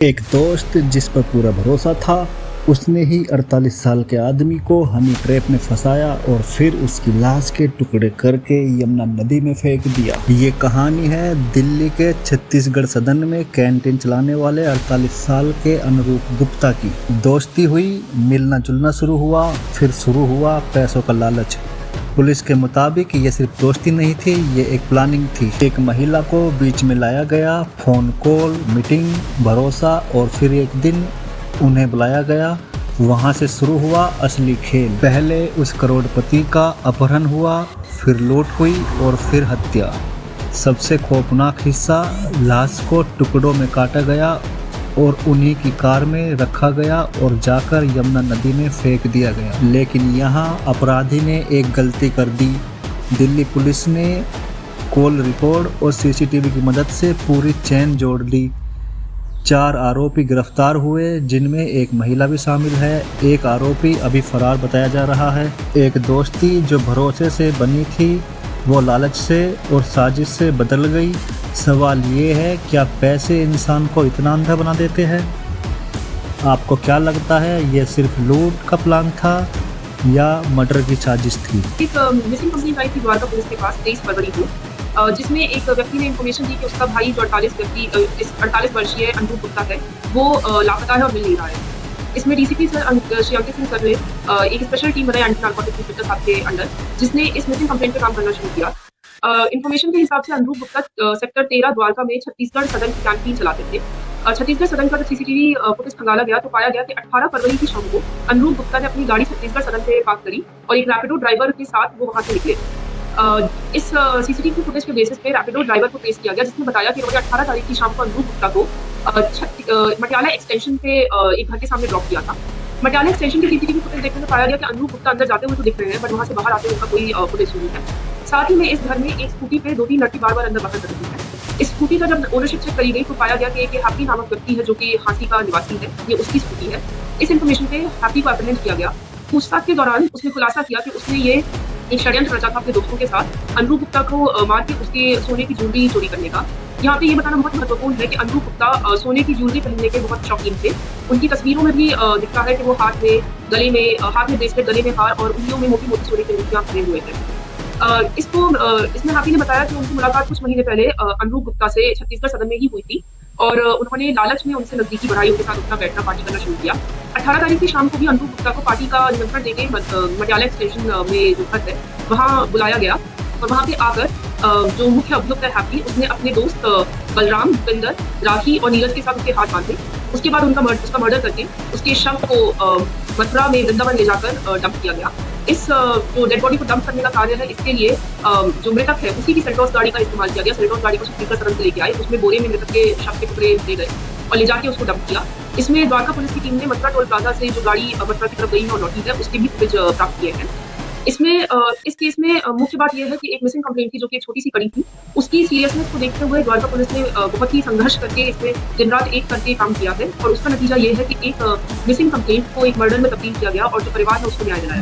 एक दोस्त जिस पर पूरा भरोसा था, उसने ही 48 साल के आदमी को हनी ट्रैप में फंसाया और फिर उसकी लाश के टुकड़े करके यमुना नदी में फेंक दिया। ये कहानी है दिल्ली के छत्तीसगढ़ सदन में कैंटीन चलाने वाले 48 साल के अनुरूप गुप्ता की। दोस्ती हुई, मिलना जुलना शुरू हुआ, फिर शुरू हुआ पैसों का लालच। पुलिस के मुताबिक ये सिर्फ दोस्ती नहीं थी, ये एक प्लानिंग थी। एक महिला को बीच में लाया गया, फोन कॉल, मीटिंग, भरोसा और फिर एक दिन उन्हें बुलाया गया। वहाँ से शुरू हुआ असली खेल। पहले उस करोड़पति का अपहरण हुआ, फिर लूट हुई और फिर हत्या। सबसे खौफनाक हिस्सा, लाश को टुकड़ों में काटा गया और उन्हीं की कार में रखा गया और जाकर यमुना नदी में फेंक दिया गया। लेकिन यहाँ अपराधी ने एक गलती कर दी। दिल्ली पुलिस ने कॉल रिकॉर्ड और सीसीटीवी की मदद से पूरी चेन जोड़ ली। 4 आरोपी गिरफ्तार हुए, जिनमें एक महिला भी शामिल है। एक आरोपी अभी फरार बताया जा रहा है। एक दोस्ती जो भरोसे से बनी थी, वो लालच से और साजिश से बदल गई। सवाल ये है, क्या पैसे इंसान को इतना अंधा बना देते हैं? आपको क्या लगता है, ये सिर्फ लूट का प्लान था या मर्डर की साजिश थी? एक मिसिंग कंप्लेंट आई थी द्वारका पुलिस के पास 23 फरवरी को, जिसमें एक व्यक्ति ने इन्फॉर्मेशन दी कि उसका भाई जो 48 वर्षीय अनुरूप गुप्ता है, वो लापता है और मिल नहीं रहा है। इसमें DCP sir Shri Ankit Singh sir ने एक स्पेशल टीम बनाई एंटी नार्कोटिक्स इंस्पेक्टर साहब के अंडर, जिसने इस मिसिंग कंप्लेंट पे काम करना शुरू किया। इन्फॉर्मेशन के हिसाब से अनुरूप गुप्ता सेक्टर 13 द्वारका में छत्तीसगढ़ सदन की कैंटीन चलाते थे। छत्तीसगढ़ सदन का जब सीसीटीवी फुटेज खंगाला गया तो पाया गया कि 18 फरवरी की शाम को अनुरूप गुप्ता ने अपनी गाड़ी छत्तीसगढ़ सदन से पार्क करी और एक रैपिडो ड्राइवर के साथ वो वहां से निकले। इस सीसीटीवी फुटेज के बेसिस पे रैपिडो ड्राइवर को ट्रेस किया गया, जिसने बताया कि उन्होंने 18 तारीख की शाम को अनुरूप गुप्ता को मटियाला एक्सटेंशन पे एक घर के सामने ड्रॉप किया था। मटियाला एक्सटेंशन के सीसीटीवी फुटेज देखने में पाया गया कि अनुरूप गुप्ता अंदर जाते हुए तो दिख रहे हैं, बट वहां से बाहर आते हुए उनका कोई फुटेज नहीं है। साथ ही में इस घर में एक स्कूटी पे 2-3 लड़की बार बार अंदर बाहर कर रही है। इस स्कूटी का जब ओनरशिप चेक करी गई तो पाया गया कि एक हैप्पी नामक व्यक्ति है जो कि हांसी का निवासी है, ये उसकी स्कूटी है। इस इन्फॉर्मेशन पे हैप्पी को अप्रहेंड किया गया। पूछताछ के दौरान उसने खुलासा किया कि उसने ये एक षड्यंत्र रचा था अपने दोस्तों के साथ अनुरूप गुप्ता को मार के उसके सोने की ज्वेलरी चोरी करने का। यहाँ पे ये बताना बहुत महत्वपूर्ण है कि अनुरूप गुप्ता सोने की ज्वेलरी पहनने के बहुत शौकीन थे। उनकी तस्वीरों में भी दिखता है कि वो हाथ में ब्रेसलेट, गले में हार और उंगलियों में मोटी-मोटी सोने की अंगूठियां पहने हुए थे। इसमें हैप्पी ने बताया कि उनकी मुलाकात कुछ महीने पहले अनुरूप गुप्ता से छत्तीसगढ़ सदन में ही हुई थी और उन्होंने लालच में उनसे नजदीकी बढ़ाई, उनके साथ उठना बैठना पार्टी करना शुरू किया। 18 तारीख की शाम को भी अनुरूप गुप्ता को पार्टी का निमंत्रण देके मटियाला एक्सटेंशन में जो घर है वहाँ बुलाया गया और वहाँ पे आकर जो मुख्य अभियुक्त है हैप्पी, उसने अपने दोस्त बलराम, भूपेंद्र, राखी और नीरज के साथ उसके हाथ बांधे। उसके बाद उसका मर्डर करके उसके शव को मथुरा में वृंदावन ले जाकर डंप किया गया। इस जो डेड बॉडी को डंप करने का कार्य है, इसके लिए जो मृतक है उसी की सेल्टोस गाड़ी का इस्तेमाल किया गया। सेल्टोस गाड़ी को छत्तीसगढ़ सदन से लेके आए, उसमें बोरे में मृतक के शव के टुकड़े ले गए और ले जाके उसको डंप किया। इसमें द्वारका पुलिस की टीम ने मथुरा टोल प्लाजा से जो गाड़ी मथुरा की तरफ गई है और लौटी है, उसके भी फुटेज प्राप्त किए हैं। इसमें इस केस में मुख्य बात यह है कि एक मिसिंग कंप्लेंट थी जो कि एक छोटी सी कड़ी थी। उसकी सीरियसनेस को देखते हुए द्वारका पुलिस ने बहुत ही संघर्ष करके इसमें दिन रात एक करके काम किया है और उसका नतीजा ये है कि एक मिसिंग कंप्लेंट को एक मर्डर में तब्दील किया गया और जो परिवार है उसको न्याय दिलाया गया।